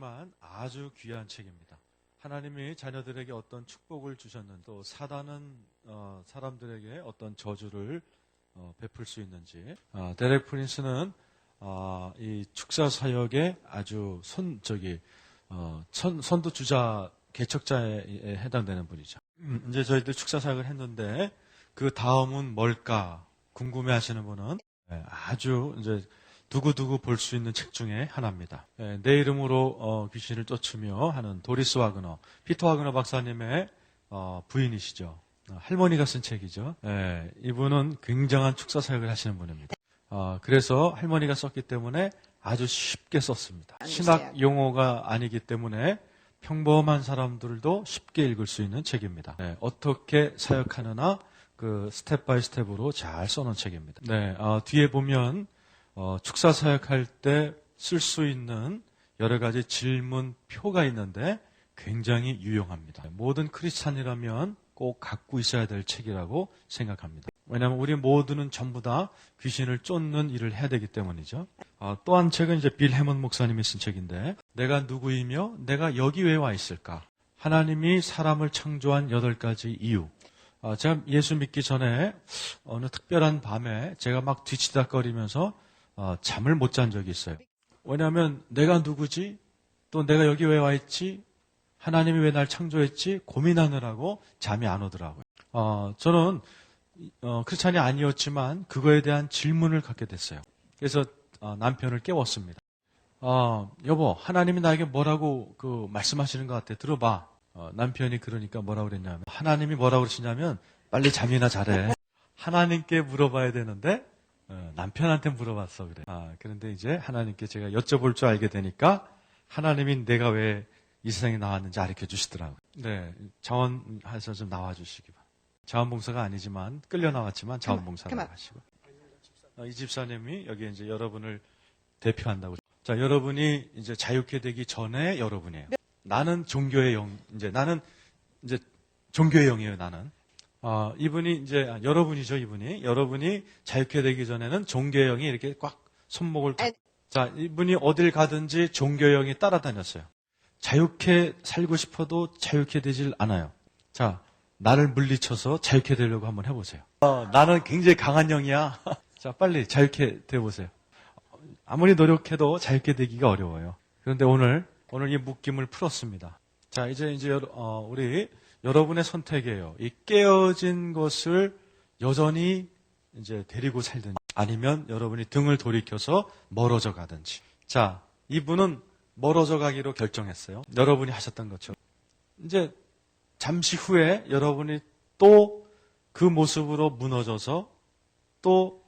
하지만 아주 귀한 책입니다. 하나님이 자녀들에게 어떤 축복을 주셨는지, 또 사단은 사람들에게 어떤 저주를 베풀 수 있는지. 데렉 프린스는 이 축사 사역의 아주 선두주자, 개척자에 해당되는 분이죠. 이제 저희들 축사 사역을 했는데 그 다음은 뭘까 궁금해 하시는 분은 아주 이제 두고두고 볼 수 있는 책 중에 하나입니다. 내 이름으로 귀신을 쫓으며 하는 도리스 와그너, 피터 와그너 박사님의 부인이시죠. 할머니가 쓴 책이죠. 이분은 굉장한 축사 사역을 하시는 분입니다. 그래서 할머니가 썼기 때문에 아주 쉽게 썼습니다. 신학 용어가 아니기 때문에 평범한 사람들도 쉽게 읽을 수 있는 책입니다. 어떻게 사역하느냐 그 스텝 바이 스텝으로 잘 써놓은 책입니다. 뒤에 보면 축사 사역할 때 쓸 수 있는 여러 가지 질문표가 있는데 굉장히 유용합니다. 모든 크리스찬이라면 꼭 갖고 있어야 될 책이라고 생각합니다. 왜냐하면 우리 모두는 전부 다 귀신을 쫓는 일을 해야 되기 때문이죠. 또 한 책은 이제 빌 해먼 목사님이 쓴 책인데, 내가 누구이며 내가 여기 왜 와 있을까? 하나님이 사람을 창조한 8가지 이유. 제가 예수 믿기 전에 어느 특별한 밤에 제가 막 뒤치다거리면서 잠을 못 잔 적이 있어요. 왜냐하면 내가 누구지? 또 내가 여기 왜 와 있지? 하나님이 왜 날 창조했지? 고민하느라고 잠이 안 오더라고요. 저는 크리스찬이 아니었지만 그거에 대한 질문을 갖게 됐어요. 그래서 남편을 깨웠습니다. 여보, 하나님이 나에게 뭐라고 말씀하시는 것 같아. 들어봐. 남편이 그러니까 뭐라고 그랬냐면, 하나님이 뭐라고 그러시냐면 빨리 잠이나 잘해. 하나님께 물어봐야 되는데 남편한테 물어봤어 그래. 그런데 이제 하나님께 제가 여쭤볼 줄 알게 되니까 하나님이 내가 왜 이 세상에 나왔는지 가르쳐 주시더라고요. 자원해서 좀 나와주시기 바랍니다. 자원봉사가 아니지만 끌려 나왔지만 자원봉사라고 하시고. 이 집사님이 여기 이제 여러분을 대표한다고. 자, 여러분이 이제 자유케 되기 전에 여러분이에요. 나는 종교의 영, 나는 종교의 영이에요, 나는. 이분이 이제, 여러분이죠, 이분이. 여러분이 자유케 되기 전에는 종교의 영이 이렇게 꽉 손목을. 자, 이분이 어딜 가든지 종교의 영이 따라다녔어요. 자유케 살고 싶어도 자유케 되질 않아요. 자, 나를 물리쳐서 자유케 되려고 한번 해보세요. 나는 굉장히 강한 영이야. 자, 빨리 자유케 되어보세요. 아무리 노력해도 자유케 되기가 어려워요. 그런데 오늘 이 묶임을 풀었습니다. 자, 이제 우리 여러분의 선택이에요. 이 깨어진 것을 여전히 이제 데리고 살든지, 아니면 여러분이 등을 돌이켜서 멀어져 가든지. 자, 이분은 멀어져 가기로 결정했어요. 여러분이 하셨던 것처럼. 이제 잠시 후에 여러분이 또 그 모습으로 무너져서 또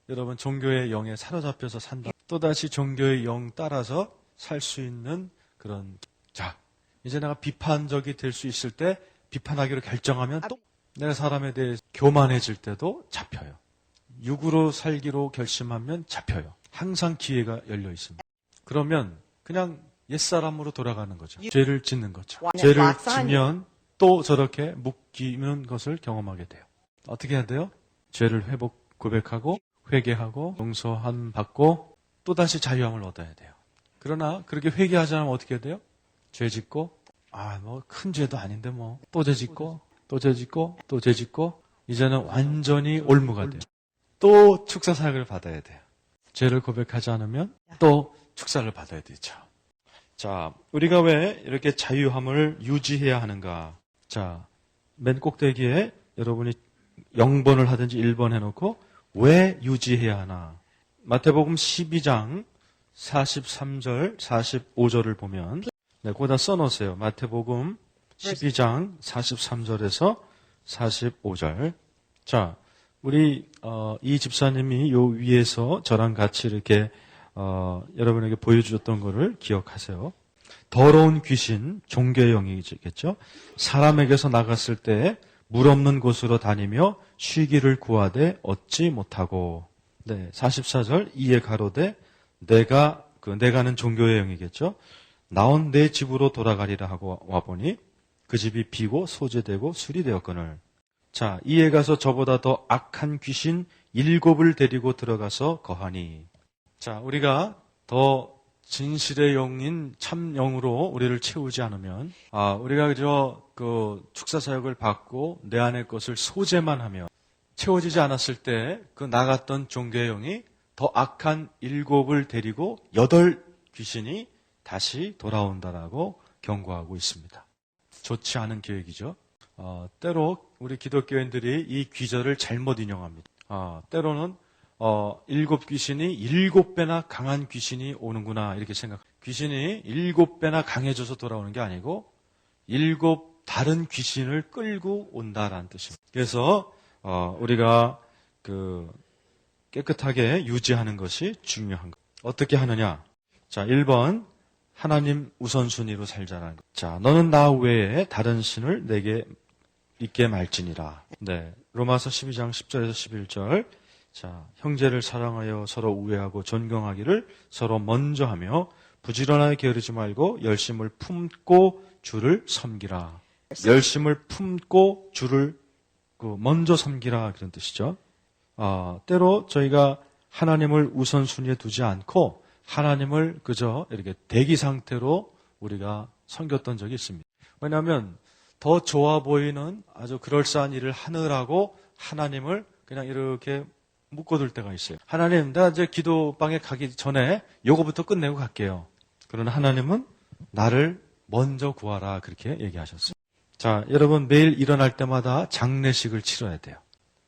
여러분 종교의 영에 사로잡혀서 산다. 또다시 종교의 영 따라서 살 수 있는 그런. 자, 이제 내가 비판적이 될 수 있을 때 비판하기로 결정하면 또 내가 사람에 대해 교만해질 때도 잡혀요. 육으로 살기로 결심하면 잡혀요. 항상 기회가 열려 있습니다. 그러면 그냥 옛사람으로 돌아가는 거죠. 죄를 짓는 거죠. 죄를 지면 또 저렇게 묶이는 것을 경험하게 돼요. 어떻게 해야 돼요? 죄를 고백하고 회개하고 용서함 받고 또다시 자유함을 얻어야 돼요. 그러나 그렇게 회개하지 않으면 어떻게 해야 돼요? 죄 짓고 큰 죄도 아닌데 또 죄 짓고 또 죄 짓고 또 죄 짓고 이제는 완전히 올무가 돼요. 또 축사 사역을 받아야 돼요. 죄를 고백하지 않으면 또 축사를 받아야 되죠. 자, 우리가 왜 이렇게 자유함을 유지해야 하는가? 자, 맨 꼭대기에 여러분이 0번을 하든지 1번 해놓고 왜 유지해야 하나? 마태복음 12장 43절, 45절을 보면 거기다 써놓으세요. 마태복음 12장 43절에서 45절. 자, 우리 이 집사님이 요 위에서 저랑 같이 이렇게 여러분에게 보여주셨던 거를 기억하세요. 더러운 귀신, 종교의 영이겠죠. 사람에게서 나갔을 때 물 없는 곳으로 다니며 쉬기를 구하되 얻지 못하고. 44절 이에 가로되 내가는 종교의 영이겠죠. 나온 내 집으로 돌아가리라 하고 와보니 그 집이 비고 소재되고 술이 되었거늘. 자, 이에 가서 저보다 더 악한 귀신 7을 데리고 들어가서 거하니. 자, 우리가 더 진실의 영인 참 영으로 우리를 채우지 않으면, 우리가 그저 그 축사 사역을 받고 내 안의 것을 소재만 하며 채워지지 않았을 때 그 나갔던 종교의 영이 더 악한 7을 데리고 8 귀신이 다시 돌아온다라고 경고하고 있습니다. 좋지 않은 계획이죠. 때로 우리 기독교인들이 이 귀절을 잘못 인용합니다. 때로는 7 귀신이 7배나 강한 귀신이 오는구나 이렇게 생각합니다. 귀신이 7배나 강해져서 돌아오는 게 아니고 7 다른 귀신을 끌고 온다라는 뜻입니다. 그래서 우리가 깨끗하게 유지하는 것이 중요한 것. 어떻게 하느냐? 자, 1번 하나님 우선순위로 살자라는 것. 자, 너는 나 외에 다른 신을 내게 있게 말지니라. 네, 로마서 12장 10절에서 11절. 자, 형제를 사랑하여 서로 우애하고 존경하기를 서로 먼저 하며 부지런하게 게으르지 말고 열심을 품고 주를 섬기라. 열심을 품고 주를 먼저 섬기라 그런 뜻이죠. 때로 저희가 하나님을 우선순위에 두지 않고 하나님을 그저 이렇게 대기 상태로 우리가 섬겼던 적이 있습니다. 왜냐하면 더 좋아 보이는 아주 그럴싸한 일을 하느라고 하나님을 그냥 이렇게 묶어둘 때가 있어요. 하나님, 나 이제 기도방에 가기 전에 요거부터 끝내고 갈게요. 그러나 하나님은 나를 먼저 구하라 그렇게 얘기하셨어요. 자, 여러분 매일 일어날 때마다 장례식을 치러야 돼요.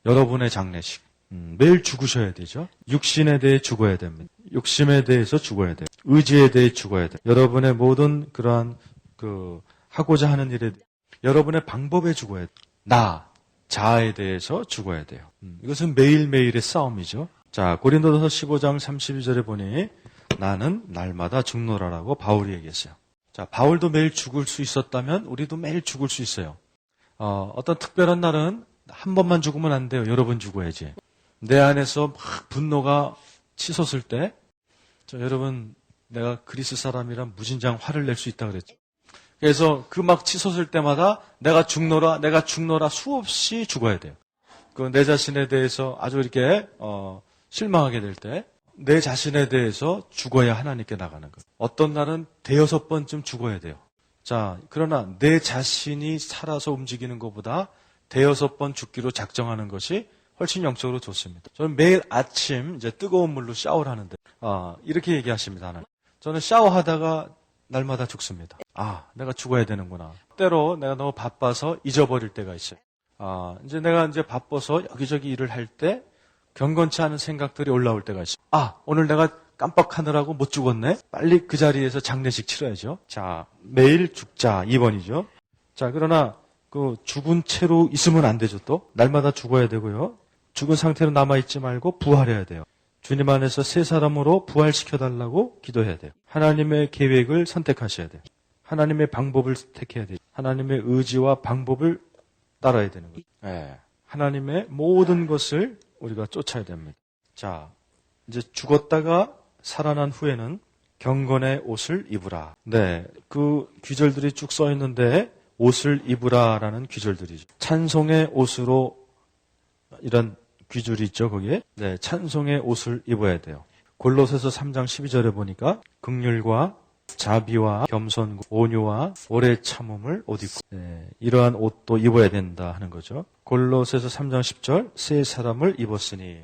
여러분의 장례식. 매일 죽으셔야 되죠. 육신에 대해 죽어야 됩니다. 욕심에 대해서 죽어야 돼요. 의지에 대해 죽어야 돼요. 여러분의 모든 그러한 하고자 하는 일에 여러분의 방법에 죽어야 돼요. 자아에 대해서 죽어야 돼요. 이것은 매일매일의 싸움이죠. 자, 고린도전서 15장 32절에 보니 나는 날마다 죽노라라고 바울이 얘기했어요. 자, 바울도 매일 죽을 수 있었다면 우리도 매일 죽을 수 있어요. 어떤 특별한 날은 한 번만 죽으면 안 돼요. 여러 번 죽어야지. 내 안에서 막 분노가 치솟을 때, 여러분, 내가 그리스 사람이란 무진장 화를 낼 수 있다 그랬죠. 그래서 그 막 치솟을 때마다 내가 죽노라 수없이 죽어야 돼요. 내 자신에 대해서 아주 이렇게 실망하게 될 때 내 자신에 대해서 죽어야 하나님께 나가는 거예요. 어떤 날은 5번쯤 죽어야 돼요. 자, 그러나 내 자신이 살아서 움직이는 것보다 5번 죽기로 작정하는 것이 훨씬 영적으로 좋습니다. 저는 매일 아침 이제 뜨거운 물로 샤워를 하는데 이렇게 얘기하십니다. 하나님. 저는 샤워하다가 날마다 죽습니다. 내가 죽어야 되는구나. 때로 내가 너무 바빠서 잊어버릴 때가 있어요. 이제 내가 바빠서 여기저기 일을 할 때 경건치 않은 생각들이 올라올 때가 있어요. 오늘 내가 깜빡하느라고 못 죽었네? 빨리 그 자리에서 장례식 치러야죠. 자, 매일 죽자. 2번이죠. 자, 그러나 죽은 채로 있으면 안 되죠. 또 날마다 죽어야 되고요. 죽은 상태로 남아있지 말고 부활해야 돼요. 주님 안에서 새 사람으로 부활시켜달라고 기도해야 돼요. 하나님의 계획을 선택하셔야 돼요. 하나님의 방법을 택해야 돼요. 하나님의 의지와 방법을 따라야 되는 거죠. 네. 하나님의 모든 것을 우리가 쫓아야 됩니다. 자, 이제 죽었다가 살아난 후에는 경건의 옷을 입으라. 네, 그 귀절들이 쭉 써 있는데 옷을 입으라라는 귀절들이죠. 찬송의 옷으로 이런 귀줄이 있죠, 거기에. 네, 찬송의 옷을 입어야 돼요. 골로새서 3장 12절에 보니까 긍휼과 자비와 겸손, 온유와 오래 참음을 옷 입고 이러한 옷도 입어야 된다 하는 거죠. 골로새서 3장 10절 새 사람을 입었으니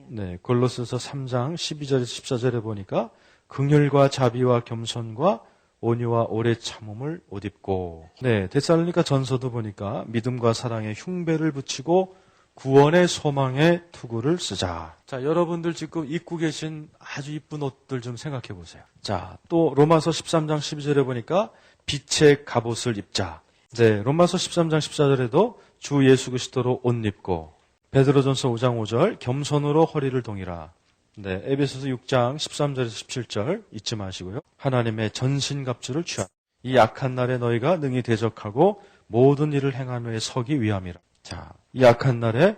네, 골로새서 3장 12절에서 14절에 보니까 긍휼과 자비와 겸손과 온유와 오래 참음을 옷 입고 네, 데살로니가 전서도 보니까 믿음과 사랑에 흉배를 붙이고 구원의 소망의 투구를 쓰자. 자, 여러분들 지금 입고 계신 아주 이쁜 옷들 좀 생각해 보세요. 자, 또 로마서 13장 12절에 보니까 빛의 갑옷을 입자. 네, 로마서 13장 14절에도 주 예수 그리스도로 옷 입고 베드로전서 5장 5절 겸손으로 허리를 동이라. 네, 에베소서 6장 13절에서 17절 잊지 마시고요. 하나님의 전신갑주를 취하라. 이 악한 날에 너희가 능히 대적하고 모든 일을 행한 후에 서기 위함이라. 자, 이 악한 날에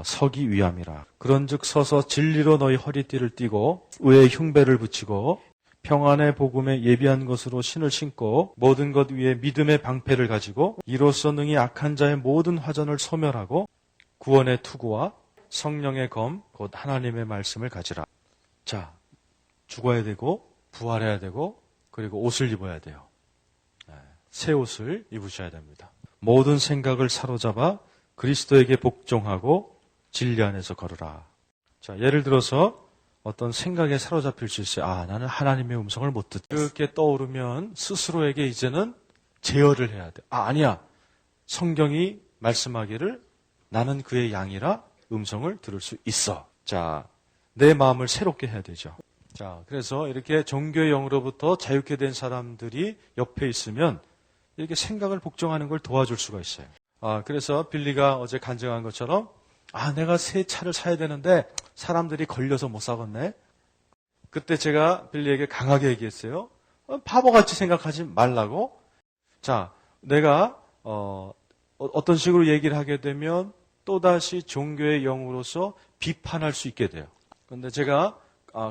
서기 위함이라. 그런즉 서서 진리로 너희 허리띠를 띠고 의의 흉배를 붙이고 평안의 복음에 예비한 것으로 신을 신고 모든 것 위에 믿음의 방패를 가지고 이로써 능히 악한 자의 모든 화전을 소멸하고 구원의 투구와 성령의 검 곧 하나님의 말씀을 가지라. 자, 죽어야 되고 부활해야 되고 그리고 옷을 입어야 돼요. 새 옷을 입으셔야 됩니다. 모든 생각을 사로잡아 그리스도에게 복종하고 진리 안에서 걸으라. 자, 예를 들어서 어떤 생각에 사로잡힐 수 있어요. 아, 나는 하나님의 음성을 못 듣다. 그렇게 떠오르면 스스로에게 이제는 제어를 해야 돼. 아, 아니야. 성경이 말씀하기를 나는 그의 양이라 음성을 들을 수 있어. 자, 내 마음을 새롭게 해야 되죠. 자, 그래서 이렇게 종교의 영으로부터 자유케 된 사람들이 옆에 있으면 이렇게 생각을 복종하는 걸 도와줄 수가 있어요. 그래서 빌리가 어제 간증한 것처럼 내가 새 차를 사야 되는데 사람들이 걸려서 못 사겠네. 그때 제가 빌리에게 강하게 얘기했어요. 바보같이 생각하지 말라고. 자, 내가 어떤 식으로 얘기를 하게 되면 또다시 종교의 영으로서 비판할 수 있게 돼요. 그런데 제가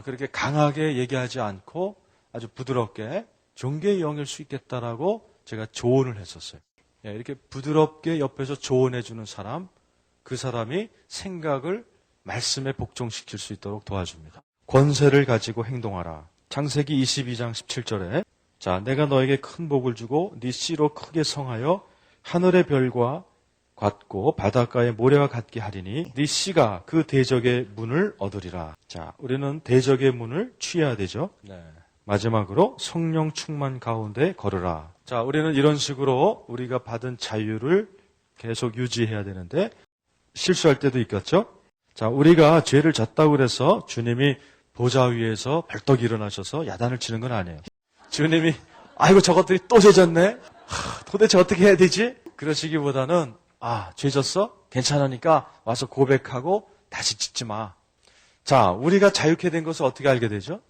그렇게 강하게 얘기하지 않고 아주 부드럽게 종교의 영일 수 있겠다라고 제가 조언을 했었어요. 이렇게 부드럽게 옆에서 조언해주는 사람, 그 사람이 생각을 말씀에 복종시킬 수 있도록 도와줍니다. 권세를 가지고 행동하라. 창세기 22장 17절에 자, 내가 너에게 큰 복을 주고 네 씨로 크게 성하여 하늘의 별과 같고 바닷가의 모래와 같게 하리니 네 씨가 그 대적의 문을 얻으리라. 자, 우리는 대적의 문을 취해야 되죠. 마지막으로 성령 충만 가운데 걸으라. 자, 우리는 이런 식으로 우리가 받은 자유를 계속 유지해야 되는데 실수할 때도 있겠죠? 자, 우리가 죄를 졌다고 그래서 주님이 보좌 위에서 벌떡 일어나셔서 야단을 치는 건 아니에요. 주님이 아이고 저것들이 또 죄 졌네? 도대체 어떻게 해야 되지? 그러시기보다는 죄 졌어? 괜찮으니까 와서 고백하고 다시 짓지 마. 자, 우리가 자유케 된 것을 어떻게 알게 되죠?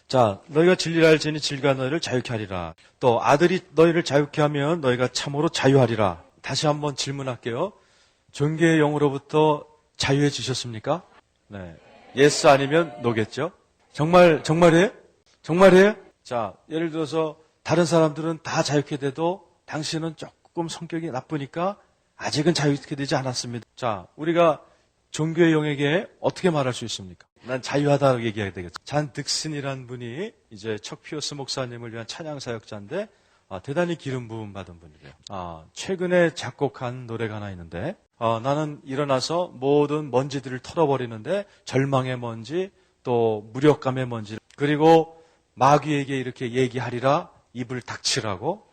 자, 너희가 진리를 알지니 진리가 너희를 자유케 하리라. 또 아들이 너희를 자유케 하면 너희가 참으로 자유하리라. 다시 한번 질문할게요. 종교의 영으로부터 자유해지셨습니까? 네. 예스 아니면 노겠죠? 정말이에요? 정말이에요? 자, 예를 들어서 다른 사람들은 다 자유케 돼도 당신은 조금 성격이 나쁘니까 아직은 자유케 되지 않았습니다. 자, 우리가 종교의 영에게 어떻게 말할 수 있습니까? 난 자유하다고 얘기해야 되겠죠. 잔 득슨이라는 분이 이제 척 피어스 목사님을 위한 찬양 사역자인데 대단히 기름 부음 받은 분이래요. 최근에 작곡한 노래가 하나 있는데 나는 일어나서 모든 먼지들을 털어버리는데 절망의 먼지 또 무력감의 먼지 그리고 마귀에게 이렇게 얘기하리라 입을 닥치라고.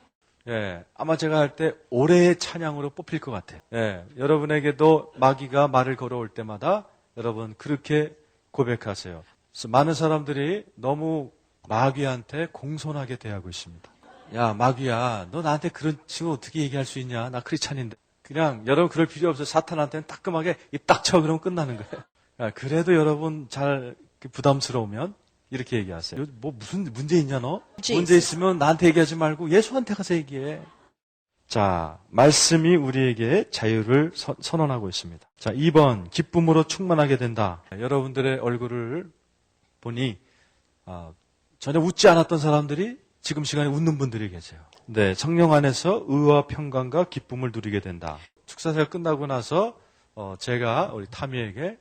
아마 제가 할 때 올해의 찬양으로 뽑힐 것 같아요. 여러분에게도 마귀가 말을 걸어올 때마다 여러분 그렇게 고백하세요. 그래서 많은 사람들이 너무 마귀한테 공손하게 대하고 있습니다. 야, 마귀야, 너 나한테 그런 식으로 어떻게 얘기할 수 있냐? 나 크리스찬인데. 그냥 여러분 그럴 필요 없어요. 사탄한테는 따끔하게 입 딱 쳐 그러면 끝나는 거예요. 그래도 여러분 잘 부담스러우면 이렇게 얘기하세요. 뭐 무슨 문제 있냐 너? 문제 있으면 나한테 얘기하지 말고 예수한테 가서 얘기해. 자, 말씀이 우리에게 자유를 선언하고 있습니다. 자, 2번 기쁨으로 충만하게 된다. 여러분들의 얼굴을 보니 전혀 웃지 않았던 사람들이 지금 시간에 웃는 분들이 계세요. 네, 성령 안에서 의와 평강과 기쁨을 누리게 된다. 축사사가 끝나고 나서 제가 우리 타미에게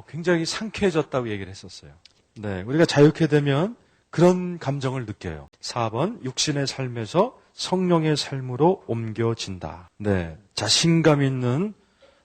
굉장히 상쾌해졌다고 얘기를 했었어요. 네, 우리가 자유케 되면 그런 감정을 느껴요. 4번 육신의 삶에서 성령의 삶으로 옮겨진다. 네, 자신감 있는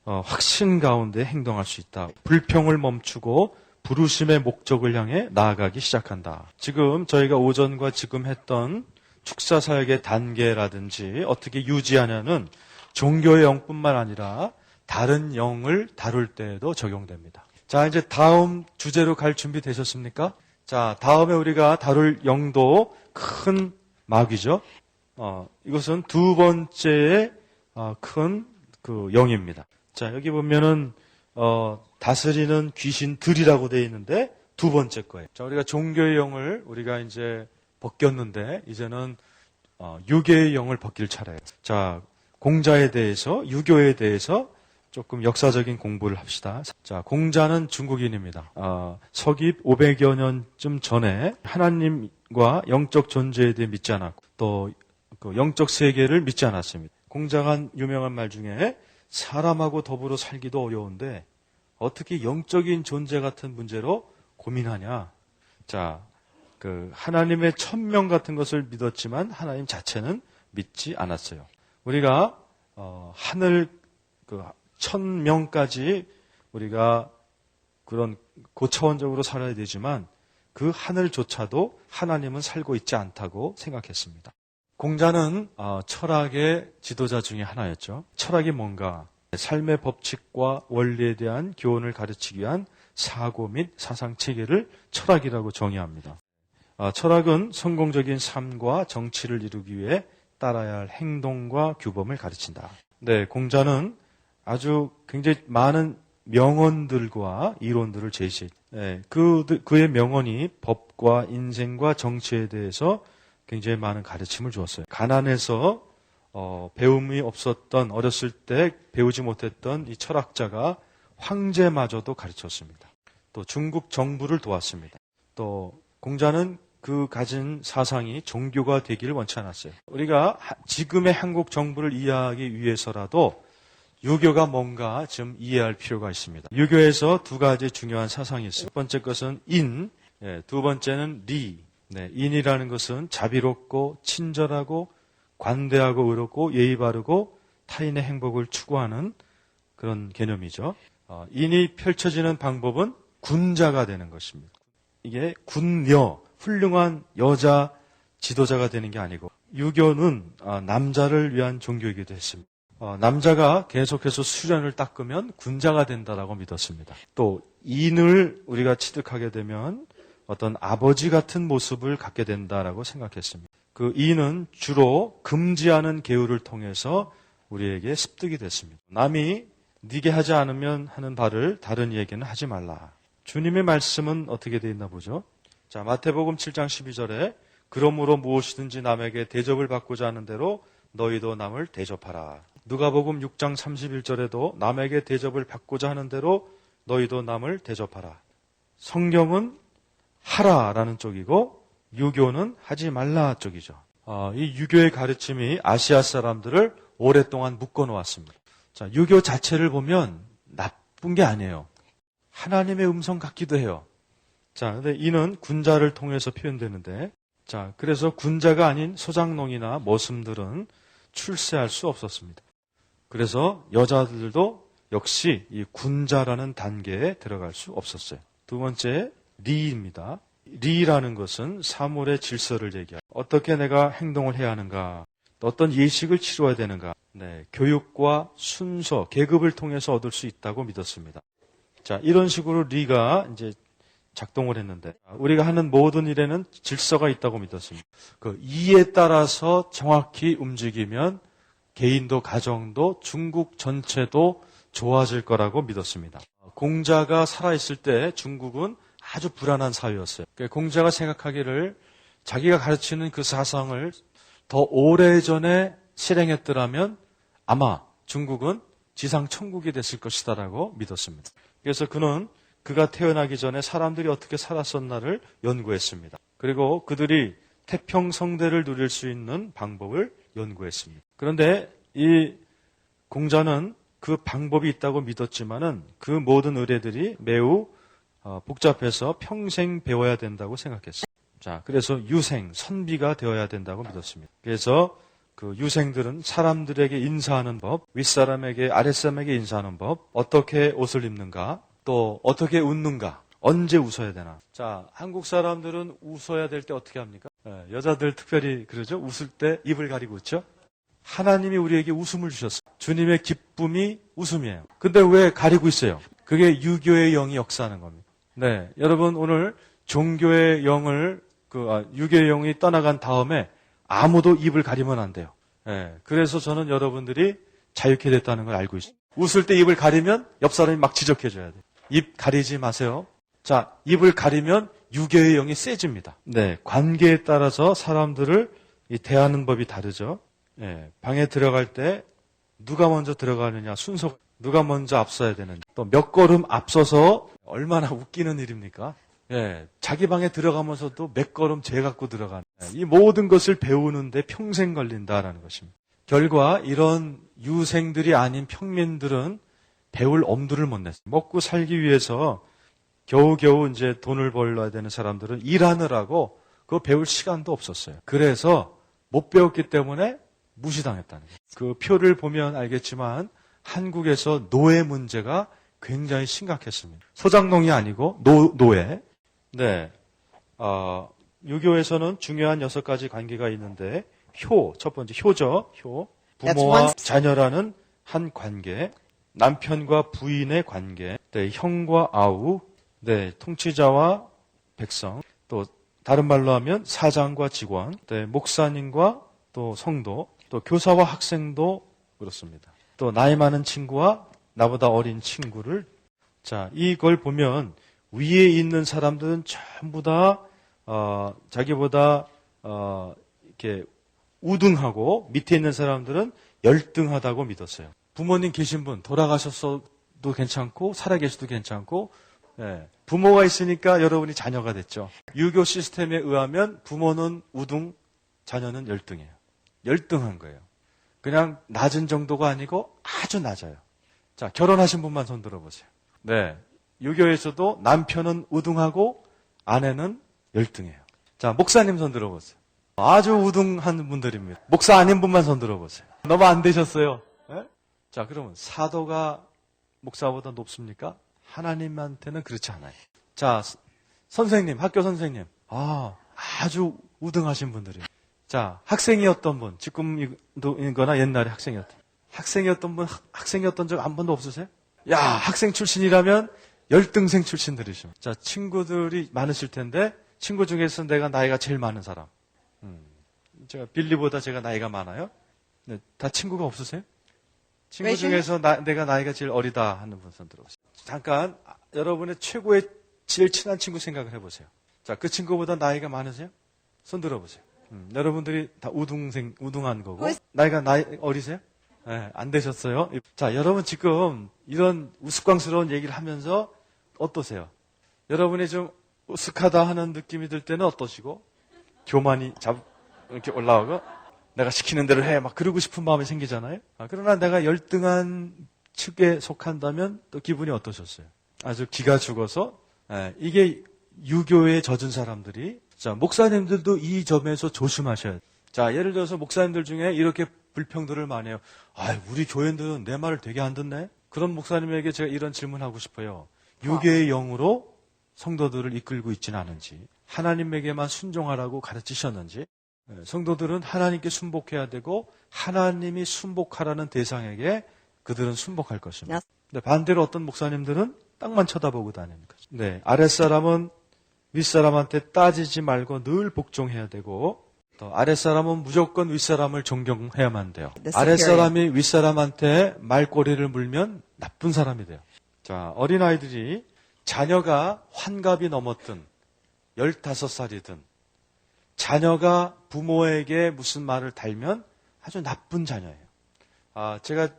확신 가운데 행동할 수 있다. 불평을 멈추고 부르심의 목적을 향해 나아가기 시작한다. 지금 저희가 오전과 지금 했던 축사 사역의 단계라든지 어떻게 유지하냐는 종교의 영뿐만 아니라 다른 영을 다룰 때에도 적용됩니다. 자, 이제 다음 주제로 갈 준비 되셨습니까? 자, 다음에 우리가 다룰 영도 큰 마귀죠. 이것은 두 번째의 큰 그 영입니다. 자, 여기 보면은 다스리는 귀신들이라고 되어 있는데 두 번째 거예요. 자, 우리가 종교의 영을 우리가 이제 벗겼는데 이제는 유교의 영을 벗길 차례예요. 자, 공자에 대해서 유교에 대해서 조금 역사적인 공부를 합시다. 자, 공자는 중국인입니다. 서기 500여 년쯤 전에 하나님과 영적 존재에 대해 믿지 않았고 또 그 영적 세계를 믿지 않았습니다. 공자가 한 유명한 말 중에 사람하고 더불어 살기도 어려운데 어떻게 영적인 존재 같은 문제로 고민하냐. 자, 그 하나님의 천명 같은 것을 믿었지만 하나님 자체는 믿지 않았어요. 우리가 하늘 그 천명까지 우리가 그런 고차원적으로 살아야 되지만 그 하늘조차도 하나님은 살고 있지 않다고 생각했습니다. 공자는 철학의 지도자 중에 하나였죠. 철학이 뭔가? 삶의 법칙과 원리에 대한 교훈을 가르치기 위한 사고 및 사상 체계를 철학이라고 정의합니다. 철학은 성공적인 삶과 정치를 이루기 위해 따라야 할 행동과 규범을 가르친다. 네, 공자는 아주 굉장히 많은 명언들과 이론들을 제시했죠. 네, 그의 명언이 법과 인생과 정치에 대해서 굉장히 많은 가르침을 주었어요. 가난해서 배움이 없었던, 어렸을 때 배우지 못했던 이 철학자가 황제마저도 가르쳤습니다. 또 중국 정부를 도왔습니다. 또 공자는 그 가진 사상이 종교가 되기를 원치 않았어요. 우리가 지금의 한국 정부를 이해하기 위해서라도 유교가 뭔가 좀 이해할 필요가 있습니다. 유교에서 두 가지 중요한 사상이 있어요. 첫 번째 것은 인, 두 번째는 리. 인이라는 것은 자비롭고 친절하고 관대하고 의롭고 예의 바르고 타인의 행복을 추구하는 그런 개념이죠. 인이 펼쳐지는 방법은 군자가 되는 것입니다. 이게 군여, 훌륭한 여자 지도자가 되는 게 아니고, 유교는 남자를 위한 종교이기도 했습니다. 남자가 계속해서 수련을 닦으면 군자가 된다라고 믿었습니다. 또 인을 우리가 취득하게 되면 어떤 아버지 같은 모습을 갖게 된다라고 생각했습니다. 그 인은 주로 금지하는 계율을 통해서 우리에게 습득이 됐습니다. 남이 네게 하지 않으면 하는 바를 다른 이에게는 하지 말라. 주님의 말씀은 어떻게 되어 있나 보죠. 자, 마태복음 7장 12절에 그러므로 무엇이든지 남에게 대접을 받고자 하는 대로 너희도 남을 대접하라. 누가복음 6장 31절에도 남에게 대접을 받고자 하는 대로 너희도 남을 대접하라. 성경은 하라라는 쪽이고 유교는 하지 말라 쪽이죠. 이 유교의 가르침이 아시아 사람들을 오랫동안 묶어놓았습니다. 자, 유교 자체를 보면 나쁜 게 아니에요. 하나님의 음성 같기도 해요. 자, 근데 이는 군자를 통해서 표현되는데, 자, 그래서 군자가 아닌 소장농이나 머슴들은 출세할 수 없었습니다. 그래서 여자들도 역시 이 군자라는 단계에 들어갈 수 없었어요. 두 번째, 리입니다. 리라는 것은 사물의 질서를 얘기하고 어떻게 내가 행동을 해야 하는가, 어떤 예식을 치러야 되는가, 교육과 순서, 계급을 통해서 얻을 수 있다고 믿었습니다. 자, 이런 식으로 리가 이제 작동을 했는데, 우리가 하는 모든 일에는 질서가 있다고 믿었습니다. 그 이에 따라서 정확히 움직이면 개인도 가정도 중국 전체도 좋아질 거라고 믿었습니다. 공자가 살아있을 때 중국은 아주 불안한 사회였어요. 공자가 생각하기를 자기가 가르치는 그 사상을 더 오래전에 실행했더라면 아마 중국은 지상 천국이 됐을 것이다라고 믿었습니다. 그래서 그는 그가 태어나기 전에 사람들이 어떻게 살았었나를 연구했습니다. 그리고 그들이 태평성대를 누릴 수 있는 방법을 연구했습니다. 그런데 이 공자는 그 방법이 있다고 믿었지만은 그 모든 의뢰들이 매우 복잡해서 평생 배워야 된다고 생각했어요. 자, 그래서 유생, 선비가 되어야 된다고 믿었습니다. 그래서 그 유생들은 사람들에게 인사하는 법, 윗사람에게 아랫사람에게 인사하는 법, 어떻게 옷을 입는가, 또 어떻게 웃는가, 언제 웃어야 되나. 자, 한국 사람들은 웃어야 될 때 어떻게 합니까? 여자들 특별히 그러죠. 웃을 때 입을 가리고 웃죠. 하나님이 우리에게 웃음을 주셨어요. 주님의 기쁨이 웃음이에요. 근데 왜 가리고 있어요? 그게 유교의 영이 역사하는 겁니다. 네, 여러분 오늘 종교의 영을 유교의 영이 떠나간 다음에 아무도 입을 가리면 안 돼요. 그래서 저는 여러분들이 자유케 됐다는 걸 알고 있어요. 웃을 때 입을 가리면 옆 사람이 막 지적해줘야 돼요. 입 가리지 마세요. 자, 입을 가리면 유교의 영이 세집니다. 네, 관계에 따라서 사람들을 대하는 법이 다르죠. 방에 들어갈 때 누가 먼저 들어가느냐, 순서, 누가 먼저 앞서야 되느냐, 또 몇 걸음 앞서서 얼마나 웃기는 일입니까? 자기 방에 들어가면서도 몇 걸음 재 갖고 들어가는, 이 모든 것을 배우는데 평생 걸린다라는 것입니다. 결과 이런 유생들이 아닌 평민들은 배울 엄두를 못 냈어요. 먹고 살기 위해서 겨우겨우 이제 돈을 벌어야 되는 사람들은 일하느라고 그거 배울 시간도 없었어요. 그래서 못 배웠기 때문에 무시당했다는 거예요. 그 표를 보면 알겠지만 한국에서 노예 문제가 굉장히 심각했습니다. 소장농이 아니고 노예. 네. 유교에서는 중요한 6가지 관계가 있는데 첫 번째 효죠. 부모와 자녀라는 한 관계, 남편과 부인의 관계, 네, 형과 아우, 네, 통치자와 백성, 또 다른 말로 하면 사장과 직원, 네, 목사님과 또 성도, 또 교사와 학생도 그렇습니다. 또 나이 많은 친구와 나보다 어린 친구를, 자, 이걸 보면 위에 있는 사람들은 전부 다 자기보다 이렇게 우등하고 밑에 있는 사람들은 열등하다고 믿었어요. 부모님 계신 분 돌아가셨어도 괜찮고 살아계셔도 괜찮고, 예, 부모가 있으니까 여러분이 자녀가 됐죠. 유교 시스템에 의하면 부모는 우등, 자녀는 열등해요. 열등한 거예요. 그냥 낮은 정도가 아니고 아주 낮아요. 자, 결혼하신 분만 손 들어보세요. 네, 유교에서도 남편은 우등하고 아내는 열등해요. 자, 목사님 손 들어보세요. 아주 우등한 분들입니다. 목사 아닌 분만 손 들어보세요. 너무 안 되셨어요. 네? 자, 그러면 사도가 목사보다 높습니까? 하나님한테는 그렇지 않아요. 자, 선생님, 학교 선생님. 아주 우등하신 분들이에요. 자, 학생이었던 분, 지금이거나 옛날에 학생이었던 분, 학생이었던 적 한 번도 없으세요? 야, 학생 출신이라면 열등생 출신들이십니다. 자, 친구들이 많으실 텐데, 친구 중에서 내가 나이가 제일 많은 사람. 제가 빌리보다 제가 나이가 많아요? 네, 다 친구가 없으세요? 친구 중에서 내가 나이가 제일 어리다 하는 분 손 들어보세요. 잠깐, 여러분의 최고의 제일 친한 친구 생각을 해보세요. 자, 그 친구보다 나이가 많으세요? 손 들어보세요. 여러분들이 다 우등한 거고. 나이 어리세요? 네, 안 되셨어요? 자, 여러분 지금 이런 우스꽝스러운 얘기를 하면서 어떠세요? 여러분이 좀 우스하다 하는 느낌이 들 때는 어떠시고? 교만이 이렇게 올라오고, 내가 시키는 대로 해. 막 그러고 싶은 마음이 생기잖아요? 그러나 내가 열등한 측에 속한다면 또 기분이 어떠셨어요? 아주 기가 죽어서, 이게 유교에 젖은 사람들이, 자, 목사님들도 이 점에서 조심하셔야 돼요. 자, 예를 들어서 목사님들 중에 이렇게 불평들을 많이 해요. 우리 교인들은 내 말을 되게 안 듣네? 그런 목사님에게 제가 이런 질문하고 싶어요. 유교의 영으로 성도들을 이끌고 있지는 않은지, 하나님에게만 순종하라고 가르치셨는지, 성도들은 하나님께 순복해야 되고 하나님이 순복하라는 대상에게 그들은 순복할 것입니다. 근데 반대로 어떤 목사님들은 땅만 쳐다보고 다니는 거죠. 네, 아랫사람은 윗사람한테 따지지 말고 늘 복종해야 되고, 또 아랫사람은 무조건 윗사람을 존경해야만 돼요. 아랫사람이 윗사람한테 말꼬리를 물면 나쁜 사람이 돼요. 자, 어린아이들이 자녀가 환갑이 넘었든 15살이든 자녀가 부모에게 무슨 말을 달면 아주 나쁜 자녀예요. 제가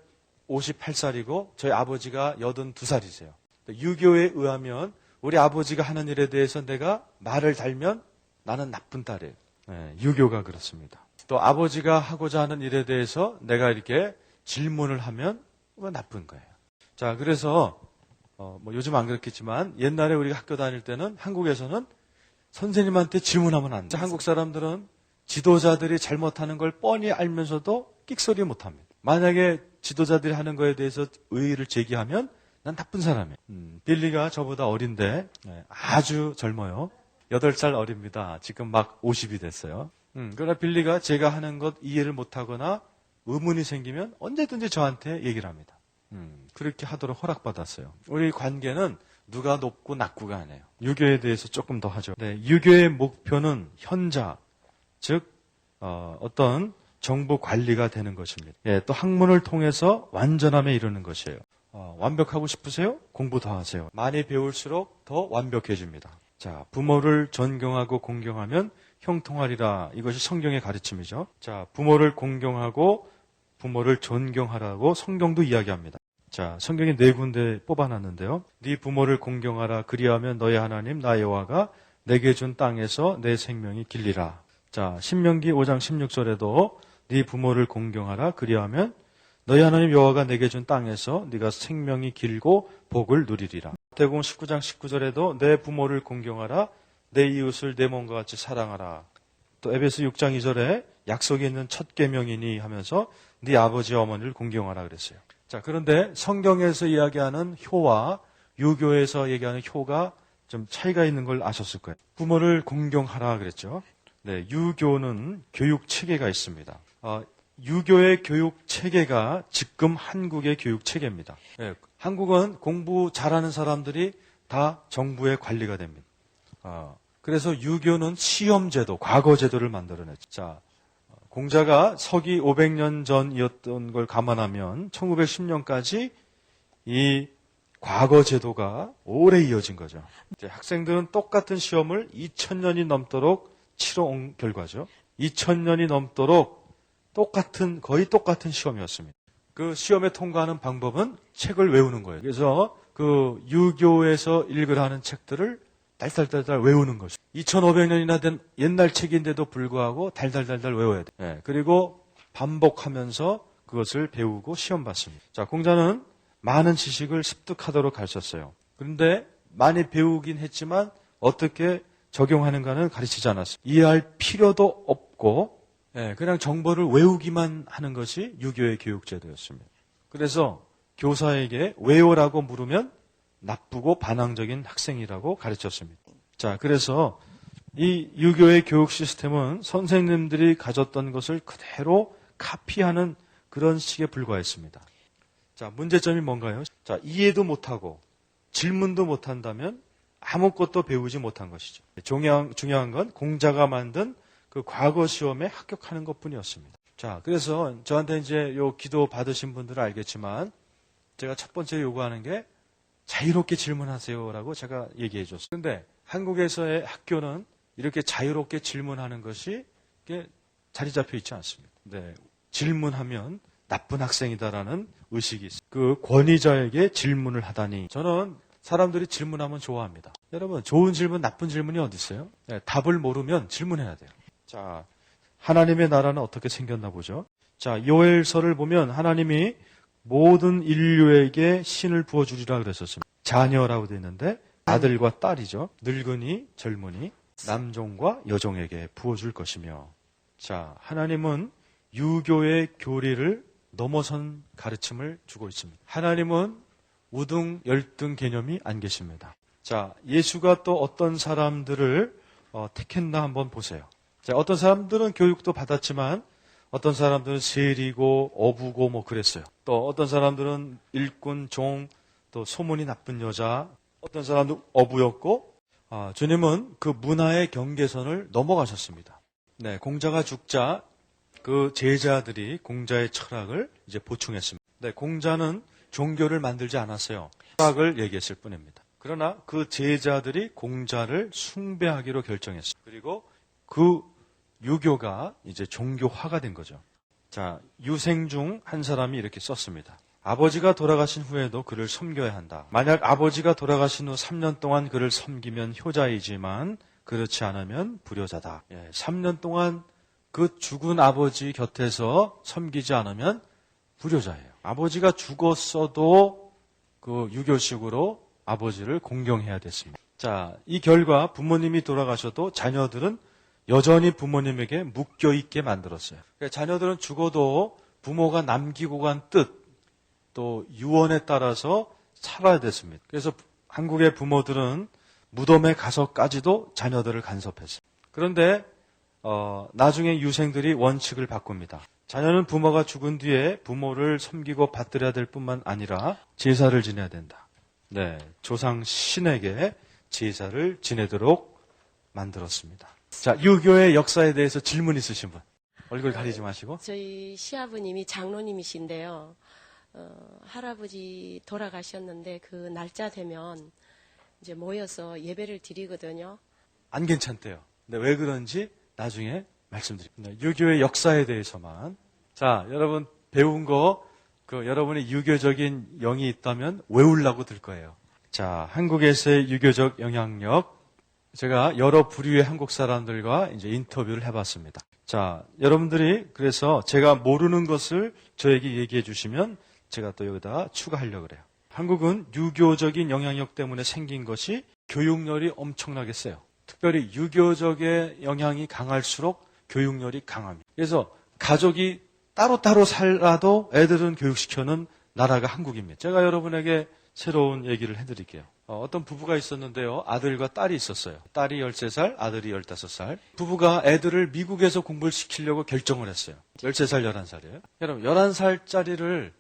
58살이고 저희 아버지가 82살이세요. 유교에 의하면 우리 아버지가 하는 일에 대해서 내가 말을 달면 나는 나쁜 딸이에요. 네, 유교가 그렇습니다. 또 아버지가 하고자 하는 일에 대해서 내가 이렇게 질문을 하면 그건 나쁜 거예요. 자, 그래서 요즘 안 그렇겠지만 옛날에 우리가 학교 다닐 때는 한국에서는 선생님한테 질문하면 안 돼요. 한국 사람들은 지도자들이 잘못하는 걸 뻔히 알면서도 끽소리 못합니다. 만약에 지도자들이 하는 거에 대해서 의의를 제기하면 난 나쁜 사람이에요. 빌리가 저보다 어린데 아주 젊어요. 8살 어립니다. 지금 막 50이 됐어요. 그러나 빌리가 제가 하는 것 이해를 못하거나 의문이 생기면 언제든지 저한테 얘기를 합니다. 그렇게 하도록 허락받았어요. 우리 관계는 누가 높고 낮고가 아니에요. 유교에 대해서 조금 더 하죠. 네, 유교의 목표는 현자, 즉 어떤 정부 관리가 되는 것입니다. 예, 또 학문을 통해서 완전함에 이르는 것이에요. 완벽하고 싶으세요? 공부 더 하세요. 많이 배울수록 더 완벽해집니다. 자, 부모를 존경하고 공경하면 형통하리라. 이것이 성경의 가르침이죠. 자, 부모를 공경하고 부모를 존경하라고 성경도 이야기합니다. 자, 성경에 4군데 뽑아놨는데요. 네 부모를 공경하라. 그리하면 너의 하나님 나 여호와가 내게 준 땅에서 내 생명이 길리라. 자, 신명기 5장 16절에도 네 부모를 공경하라. 그리하면 너희 하나님 여호와가 내게 준 땅에서 네가 생명이 길고 복을 누리리라. 마태복음 19장 19절에도 내 부모를 공경하라. 내 이웃을 내 몸과 같이 사랑하라. 또 에베소 6장 2절에 약속이 있는 첫 계명이니 하면서 네 아버지와 어머니를 공경하라 그랬어요. 자, 그런데 성경에서 이야기하는 효와 유교에서 얘기하는 효가 좀 차이가 있는 걸 아셨을 거예요. 부모를 공경하라 그랬죠. 네, 유교는 교육 체계가 있습니다. 유교의 교육 체계가 지금 한국의 교육 체계입니다. 네, 한국은 공부 잘하는 사람들이 다 정부의 관리가 됩니다. 그래서 유교는 시험제도, 과거제도를 만들어냈죠. 자, 공자가 서기 500년 전이었던 걸 감안하면 1910년까지 이 과거제도가 오래 이어진 거죠. 학생들은 똑같은 시험을 2000년이 넘도록 치러온 결과죠. 2000년이 넘도록 거의 똑같은 시험이었습니다. 그 시험에 통과하는 방법은 책을 외우는 거예요. 그래서 그 유교에서 읽으라는 책들을 달달달달 외우는 거죠. 2500년이나 된 옛날 책인데도 불구하고 달달달달 외워야 돼요. 네, 그리고 반복하면서 그것을 배우고 시험 봤습니다. 자, 공자는 많은 지식을 습득하도록 가르쳤어요. 그런데 많이 배우긴 했지만 어떻게 적용하는가는 가르치지 않았어요. 이해할 필요도 없고 그냥 정보를 외우기만 하는 것이 유교의 교육제도였습니다. 그래서 교사에게 외우라고 물으면 나쁘고 반항적인 학생이라고 가르쳤습니다. 자, 그래서 이 유교의 교육 시스템은 선생님들이 가졌던 것을 그대로 카피하는 그런 식에 불과했습니다. 자, 문제점이 뭔가요? 자, 이해도 못하고 질문도 못한다면 아무것도 배우지 못한 것이죠. 중요한 건 공자가 만든 그 과거 시험에 합격하는 것뿐이었습니다. 자, 그래서 저한테 이제 요 기도 받으신 분들은 알겠지만 제가 첫 번째 요구하는 게 자유롭게 질문하세요라고 제가 얘기해 줬어요. 그런데 한국에서의 학교는 이렇게 자유롭게 질문하는 것이 자리 잡혀 있지 않습니다. 네, 질문하면 나쁜 학생이다라는 의식이 있어요. 그 권위자에게 질문을 하다니 저는 사람들이 질문하면 좋아합니다. 여러분, 좋은 질문, 나쁜 질문이 어디 있어요? 네, 답을 모르면 질문해야 돼요. 자, 하나님의 나라는 어떻게 생겼나 보죠. 자, 요엘서를 보면 하나님이 모든 인류에게 신을 부어주리라 그랬었습니다. 자녀라고 되어 있는데 아들과 딸이죠. 늙은이, 젊은이, 남종과 여종에게 부어줄 것이며. 자, 하나님은 유교의 교리를 넘어선 가르침을 주고 있습니다. 하나님은 우등, 열등 개념이 안 계십니다. 자, 예수가 또 어떤 사람들을 택했나 한번 보세요. 자, 어떤 사람들은 교육도 받았지만 어떤 사람들은 세리고 어부고 뭐 그랬어요. 또 어떤 사람들은 일꾼, 종, 또 소문이 나쁜 여자, 어떤 사람도 어부였고 주님은 그 문화의 경계선을 넘어가셨습니다. 네, 공자가 죽자 그 제자들이 공자의 철학을 이제 보충했습니다. 네, 공자는 종교를 만들지 않았어요. 철학을 얘기했을 뿐입니다. 그러나 그 제자들이 공자를 숭배하기로 결정했어요. 그리고 그 유교가 이제 종교화가 된 거죠. 자, 유생 중 한 사람이 이렇게 썼습니다. 아버지가 돌아가신 후에도 그를 섬겨야 한다. 만약 아버지가 돌아가신 후 3년 동안 그를 섬기면 효자이지만 그렇지 않으면 불효자다. 3년 동안 그 죽은 아버지 곁에서 섬기지 않으면 불효자예요. 아버지가 죽었어도 그 유교식으로 아버지를 공경해야 됐습니다. 자, 이 결과 부모님이 돌아가셔도 자녀들은 여전히 부모님에게 묶여있게 만들었어요. 그러니까 자녀들은 죽어도 부모가 남기고 간 뜻, 또 유언에 따라서 살아야 됐습니다. 그래서 한국의 부모들은 무덤에 가서까지도 자녀들을 간섭했어요. 그런데 나중에 유생들이 원칙을 바꿉니다. 자녀는 부모가 죽은 뒤에 부모를 섬기고 받들어야 될 뿐만 아니라 제사를 지내야 된다. 네, 조상 신에게 제사를 지내도록 만들었습니다. 자, 유교의 역사에 대해서 질문 있으신 분? 얼굴 가리지 마시고. 저희 시아버님이 장로님이신데요. 할아버지 돌아가셨는데 그 날짜 되면 이제 모여서 예배를 드리거든요. 안 괜찮대요. 근데 왜 그런지 나중에 말씀드립니다. 유교의 역사에 대해서만. 자, 여러분 배운 거, 여러분의 유교적인 영이 있다면 외우려고 들 거예요. 자, 한국에서의 유교적 영향력. 제가 여러 부류의 한국 사람들과 이제 인터뷰를 해봤습니다. 자, 여러분들이 그래서 제가 모르는 것을 저에게 얘기해 주시면 제가 또 여기다 추가하려고 그래요. 한국은 유교적인 영향력 때문에 생긴 것이 교육열이 엄청나게 세요. 특별히 유교적의 영향이 강할수록 교육열이 강합니다. 그래서 가족이 따로따로 살아도 애들은 교육시켜는 나라가 한국입니다. 제가 여러분에게 새로운 얘기를 해드릴게요. 어떤 부부가 있었는데요. 아들과 딸이 있었어요. 딸이 13살, 아들이 15살. 부부가 애들을 미국에서 공부를 시키려고 결정을 했어요. 13살, 11살이에요. 여러분, 11살짜리를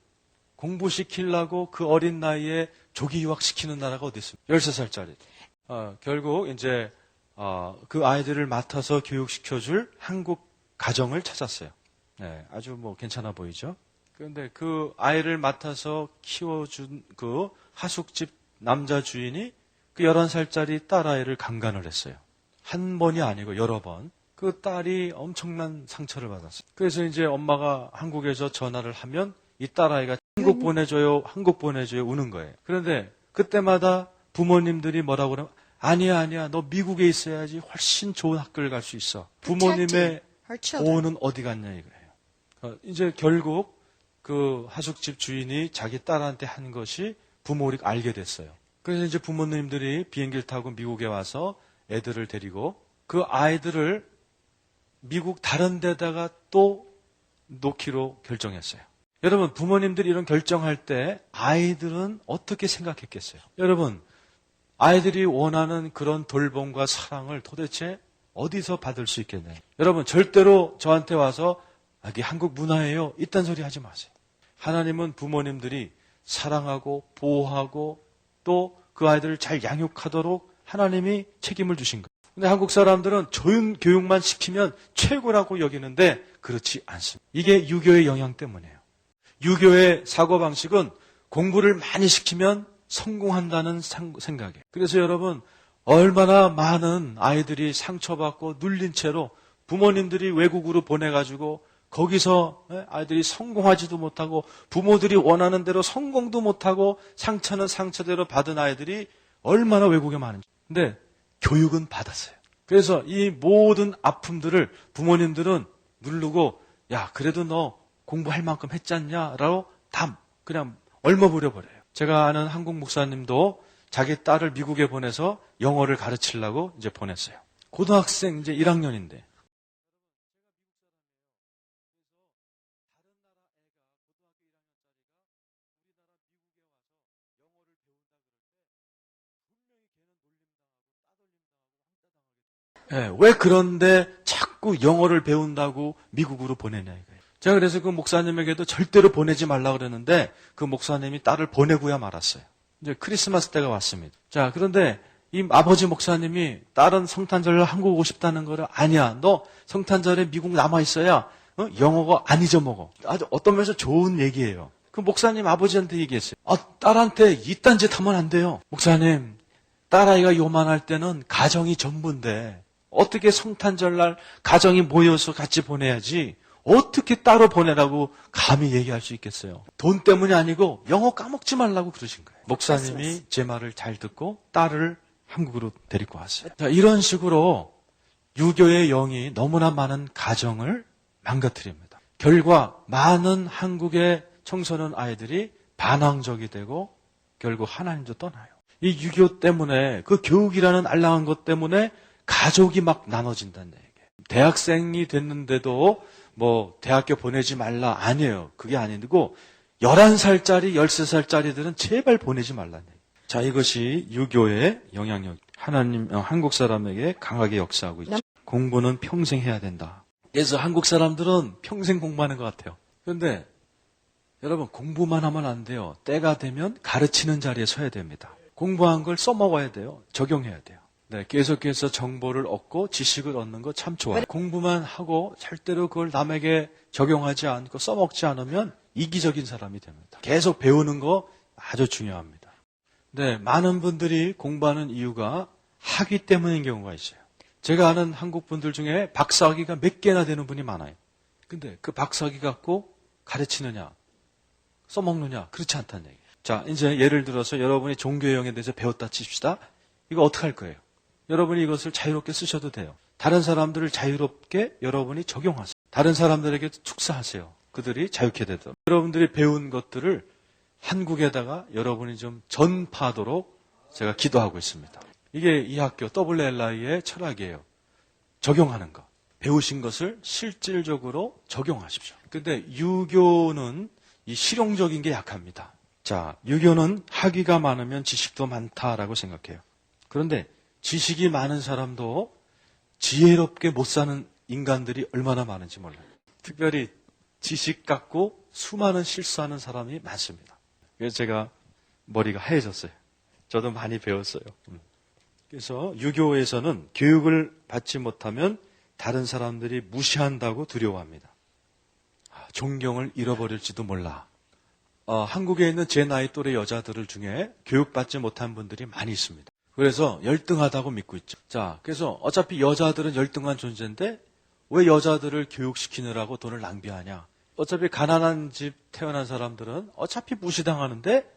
공부시키려고 그 어린 나이에 조기 유학시키는 나라가 어디 있습니까? 13살짜리. 결국 이제 그 아이들을 맡아서 교육시켜줄 한국 가정을 찾았어요. 네, 아주 뭐 괜찮아 보이죠? 그런데 그 아이를 맡아서 키워준 그 하숙집 남자 주인이 그 11살짜리 딸아이를 강간을 했어요. 한 번이 아니고 여러 번. 그 딸이 엄청난 상처를 받았어요. 그래서 이제 엄마가 한국에서 전화를 하면 이 딸아이가 한국 보내줘요, 한국 보내줘요 우는 거예요. 그런데 그때마다 부모님들이 뭐라고 그러면 아니야, 너 미국에 있어야지 훨씬 좋은 학교를 갈 수 있어. 부모님의 보호는 어디 갔냐 이거예요. 이제 결국 그 하숙집 주인이 자기 딸한테 한 것이 부모를 알게 됐어요. 그래서 이제 부모님들이 비행기를 타고 미국에 와서 애들을 데리고 그 아이들을 미국 다른 데다가 또 놓기로 결정했어요. 여러분, 부모님들이 이런 결정할 때 아이들은 어떻게 생각했겠어요? 여러분, 아이들이 원하는 그런 돌봄과 사랑을 도대체 어디서 받을 수 있겠나요? 여러분, 절대로 저한테 와서 이게 한국 문화예요. 이딴 소리 하지 마세요. 하나님은 부모님들이 사랑하고 보호하고 또 그 아이들을 잘 양육하도록 하나님이 책임을 주신 거예요. 근데 한국 사람들은 좋은 교육만 시키면 최고라고 여기는데 그렇지 않습니다. 이게 유교의 영향 때문이에요. 유교의 사고방식은 공부를 많이 시키면 성공한다는 생각이에요. 그래서 여러분, 얼마나 많은 아이들이 상처받고 눌린 채로 부모님들이 외국으로 보내가지고 거기서 아이들이 성공하지도 못하고 부모들이 원하는 대로 성공도 못하고 상처는 상처대로 받은 아이들이 얼마나 외국에 많은지. 근데 교육은 받았어요. 그래서 이 모든 아픔들을 부모님들은 누르고 야 그래도 너 공부할 만큼 했잖냐 라고 다 그냥 얼머무려 버려요. 제가 아는 한국 목사님도 자기 딸을 미국에 보내서 영어를 가르치려고 이제 보냈어요. 고등학생 이제 1학년인데. 왜 그런데 자꾸 영어를 배운다고 미국으로 보내냐 이거예요. 제가 그래서 그 목사님에게도 절대로 보내지 말라 그랬는데 그 목사님이 딸을 보내고야 말았어요. 이제 크리스마스 때가 왔습니다. 자, 그런데 이 아버지 목사님이 딸은 성탄절에 한국 오고 싶다는 거를 아니야. 너 성탄절에 미국 남아 있어야 영어가 안 잊어먹어. 아주 어떤 면에서 좋은 얘기예요. 그 목사님 아버지한테 얘기했어요. 딸한테 이딴 짓 하면 안 돼요. 목사님, 딸아이가 요만할 때는 가정이 전부인데 어떻게 성탄절날 가정이 모여서 같이 보내야지 어떻게 따로 보내라고 감히 얘기할 수 있겠어요. 돈 때문이 아니고 영어 까먹지 말라고 그러신 거예요. 목사님이 제 말을 잘 듣고 딸을 한국으로 데리고 왔어요. 자, 이런 식으로 유교의 영이 너무나 많은 가정을 망가뜨립니다. 결과 많은 한국의 청소년 아이들이 반항적이 되고 결국 하나님도 떠나요. 이 유교 때문에 그 교육이라는 알랑한 것 때문에 가족이 막 나눠진다는 얘기예요. 대학생이 됐는데도 뭐 대학교 보내지 말라 아니에요. 그게 아니고 11살짜리 13살짜리들은 제발 보내지 말라는 얘기예요. 자, 이것이 유교의 영향력. 하나님 한국 사람에게 강하게 역사하고 있죠. 공부는 평생 해야 된다. 그래서 한국 사람들은 평생 공부하는 것 같아요. 그런데 여러분 공부만 하면 안 돼요. 때가 되면 가르치는 자리에 서야 됩니다. 공부한 걸 써먹어야 돼요. 적용해야 돼요. 네, 계속해서 정보를 얻고 지식을 얻는 거 참 좋아요. 공부만 하고 절대로 그걸 남에게 적용하지 않고 써먹지 않으면 이기적인 사람이 됩니다. 계속 배우는 거 아주 중요합니다. 네, 많은 분들이 공부하는 이유가 학위 때문인 경우가 있어요. 제가 아는 한국 분들 중에 박사학위가 몇 개나 되는 분이 많아요. 근데 그 박사학위 갖고 가르치느냐, 써먹느냐, 그렇지 않다는 얘기예요. 자, 이제 예를 들어서 여러분이 종교형에 대해서 배웠다 칩시다. 이거 어떻게 할 거예요? 여러분이 이것을 자유롭게 쓰셔도 돼요. 다른 사람들을 자유롭게 여러분이 적용하세요. 다른 사람들에게 축사하세요. 그들이 자유케 되도록. 여러분들이 배운 것들을 한국에다가 여러분이 좀 전파하도록 제가 기도하고 있습니다. 이게 이 학교 WLI의 철학이에요. 적용하는 것. 배우신 것을 실질적으로 적용하십시오. 근데 유교는 이 실용적인 게 약합니다. 자, 유교는 학위가 많으면 지식도 많다라고 생각해요. 그런데 지식이 많은 사람도 지혜롭게 못 사는 인간들이 얼마나 많은지 몰라요. 특별히 지식 갖고 수많은 실수하는 사람이 많습니다. 그래서 제가 머리가 하얘졌어요. 저도 많이 배웠어요. 그래서 유교에서는 교육을 받지 못하면 다른 사람들이 무시한다고 두려워합니다. 존경을 잃어버릴지도 몰라. 한국에 있는 제 나이 또래 여자들 중에 교육받지 못한 분들이 많이 있습니다. 그래서 열등하다고 믿고 있죠. 자, 그래서 어차피 여자들은 열등한 존재인데 왜 여자들을 교육시키느라고 돈을 낭비하냐? 어차피 가난한 집 태어난 사람들은 어차피 무시당하는데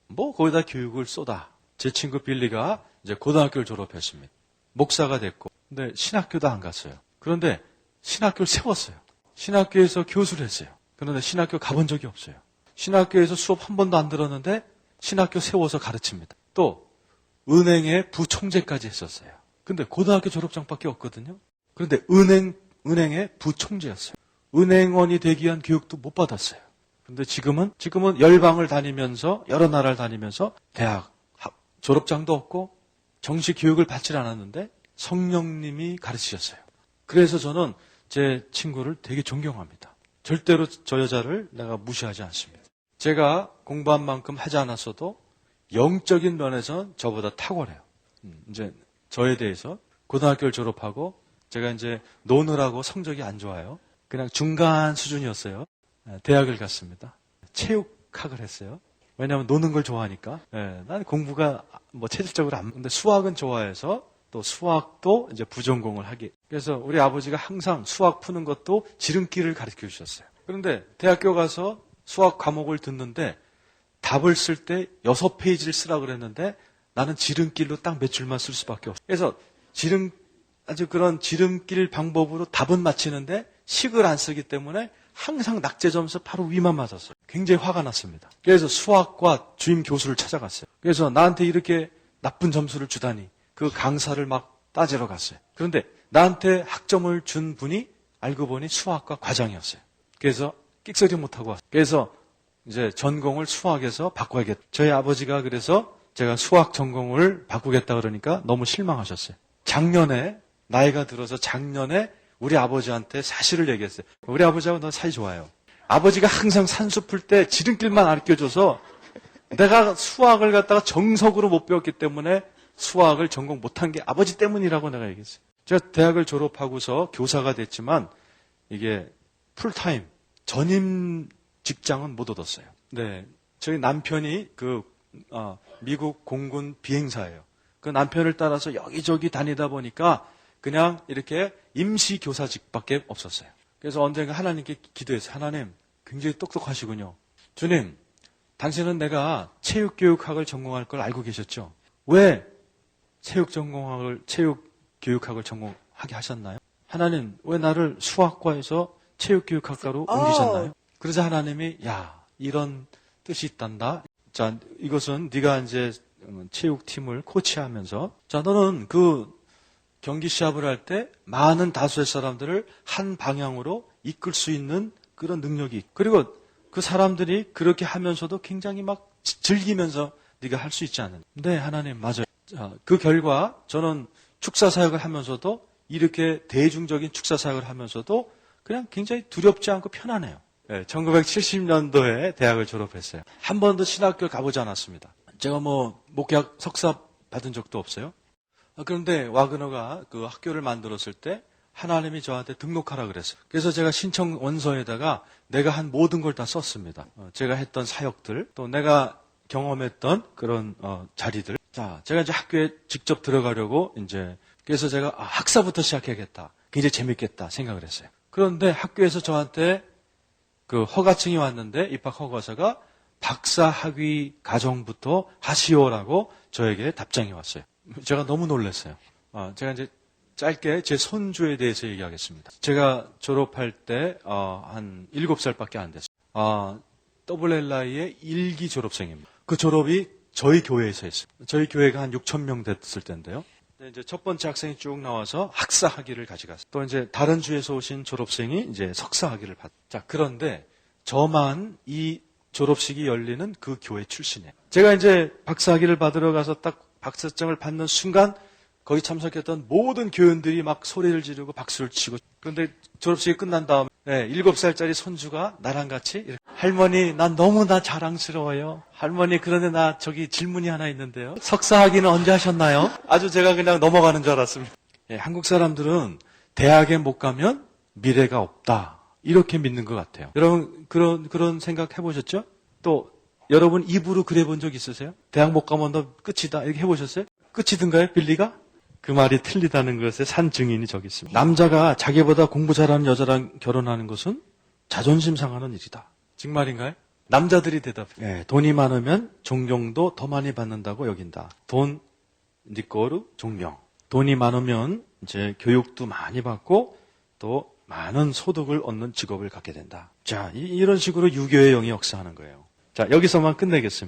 뭐 거기다 교육을 쏟아. 제 친구 빌리가 이제 고등학교를 졸업했습니다. 목사가 됐고, 근데 신학교도 안 갔어요. 그런데 신학교를 세웠어요. 신학교에서 교수를 했어요. 그런데 신학교 가본 적이 없어요. 신학교에서 수업 한 번도 안 들었는데 신학교 세워서 가르칩니다. 또 은행의 부총재까지 했었어요. 근데 고등학교 졸업장밖에 없거든요. 그런데 은행의 부총재였어요. 은행원이 되기 위한 교육도 못 받았어요. 근데 지금은 열방을 다니면서 여러 나라를 다니면서 대학 졸업장도 없고 정식 교육을 받질 않았는데 성령님이 가르치셨어요. 그래서 저는 제 친구를 되게 존경합니다. 절대로 저 여자를 내가 무시하지 않습니다. 제가 공부한 만큼 하지 않았어도 영적인 면에서는 저보다 탁월해요. 이제 저에 대해서 고등학교를 졸업하고 제가 이제 노느라고 성적이 안 좋아요. 그냥 중간 수준이었어요. 대학을 갔습니다. 체육학을 했어요. 왜냐하면 노는 걸 좋아하니까. 난 공부가 뭐 체질적으로 근데 수학은 좋아해서 또 수학도 이제 부전공을 하기. 그래서 우리 아버지가 항상 수학 푸는 것도 지름길을 가르쳐 주셨어요. 그런데 대학교 가서 수학 과목을 듣는데 답을 쓸 때 6페이지를 쓰라고 그랬는데 나는 지름길로 딱 몇 줄만 쓸 수밖에 없어요. 그래서 아주 그런 지름길 방법으로 답은 맞히는데 식을 안 쓰기 때문에 항상 낙제 점수 바로 위만 맞았어요. 굉장히 화가 났습니다. 그래서 수학과 주임 교수를 찾아갔어요. 그래서 나한테 이렇게 나쁜 점수를 주다니 그 강사를 막 따지러 갔어요. 그런데 나한테 학점을 준 분이 알고 보니 수학과 과장이었어요. 그래서 끽소리 못하고 왔어요. 그래서 이제 전공을 수학에서 바꿔야겠다. 저희 아버지가 그래서 제가 수학 전공을 바꾸겠다 그러니까 너무 실망하셨어요. 나이가 들어서 작년에 우리 아버지한테 사실을 얘기했어요. 우리 아버지하고 너 사이 좋아요. 아버지가 항상 산수 풀 때 지름길만 가르쳐줘서 내가 수학을 갖다가 정석으로 못 배웠기 때문에 수학을 전공 못한 게 아버지 때문이라고 내가 얘기했어요. 제가 대학을 졸업하고서 교사가 됐지만 이게 풀타임, 전임 직장은 못 얻었어요. 네. 저희 남편이 미국 공군 비행사예요. 그 남편을 따라서 여기저기 다니다 보니까 그냥 이렇게 임시 교사직밖에 없었어요. 그래서 언젠가 하나님께 기도했어요. 하나님, 굉장히 똑똑하시군요. 주님, 당신은 내가 체육교육학을 전공할 걸 알고 계셨죠? 왜 체육교육학을 전공하게 하셨나요? 하나님, 왜 나를 수학과에서 체육교육학과로 옮기셨나요? 그러자 하나님이, 야, 이런 뜻이 있단다. 자, 이것은 네가 이제 체육팀을 코치하면서, 자, 너는 경기 시합을 할 때 많은 다수의 사람들을 한 방향으로 이끌 수 있는 그런 능력이 있고, 그리고 그 사람들이 그렇게 하면서도 굉장히 막 즐기면서 네가 할 수 있지 않느냐. 네, 하나님, 맞아요. 자, 그 결과 저는 축사 사역을 하면서도 이렇게 대중적인 축사 사역을 하면서도 그냥 굉장히 두렵지 않고 편안해요. 네, 1970년도에 대학을 졸업했어요. 한 번도 신학교를 가보지 않았습니다. 제가 목회학 석사 받은 적도 없어요. 그런데 와그너가 그 학교를 만들었을 때 하나님이 저한테 등록하라 그랬어요. 그래서 제가 신청 원서에다가 내가 한 모든 걸 다 썼습니다. 제가 했던 사역들, 또 내가 경험했던 그런 자리들. 자, 제가 이제 학교에 직접 들어가려고 그래서 제가 학사부터 시작해야겠다. 굉장히 재밌겠다 생각을 했어요. 그런데 학교에서 저한테 그 허가증이 왔는데 입학 허가서가 박사 학위 과정부터 하시오라고 저에게 답장이 왔어요. 제가 너무 놀랐어요. 제가 이제 짧게 제 손주에 대해서 얘기하겠습니다. 제가 졸업할 때 한 7살밖에 안 됐어요. WLI의 1기 졸업생입니다. 그 졸업이 저희 교회에서 했어요. 저희 교회가 한 6천 명 됐을 때인데요. 이제 첫 번째 학생이 쭉 나와서 학사 학위를 가져갔어요. 또 이제 다른 주에서 오신 졸업생이 이제 석사 학위를 받. 자, 그런데 저만 이 졸업식이 열리는 그 교회 출신이에요. 제가 이제 박사 학위를 받으러 가서 딱 박사증을 받는 순간 거기 참석했던 모든 교인들이 막 소리를 지르고 박수를 치고. 그런데 졸업식이 끝난 다음에 7살짜리 손주가 나랑 같이 이렇게, 할머니 난 너무나 자랑스러워요. 할머니 그런데 나 저기 질문이 하나 있는데요. 석사 학위는 언제 하셨나요? 아주 제가 그냥 넘어가는 줄 알았습니다. 한국 사람들은 대학에 못 가면 미래가 없다. 이렇게 믿는 것 같아요. 여러분 그런 생각 해보셨죠? 또 여러분 입으로 그래본 적 있으세요? 대학 못 가면 너 끝이다 이렇게 해보셨어요? 끝이든가요, 빌리가? 그 말이 틀리다는 것의 산 증인이 저기 있습니다. 남자가 자기보다 공부 잘하는 여자랑 결혼하는 것은 자존심 상하는 일이다. 정말인가요? 남자들이 대답해요. 돈이 많으면 존경도 더 많이 받는다고 여긴다. 돈, 니꼬르, 존경. 돈이 많으면 이제 교육도 많이 받고 또 많은 소득을 얻는 직업을 갖게 된다. 자, 이런 식으로 유교의 영이 역사하는 거예요. 자, 여기서만 끝내겠습니다.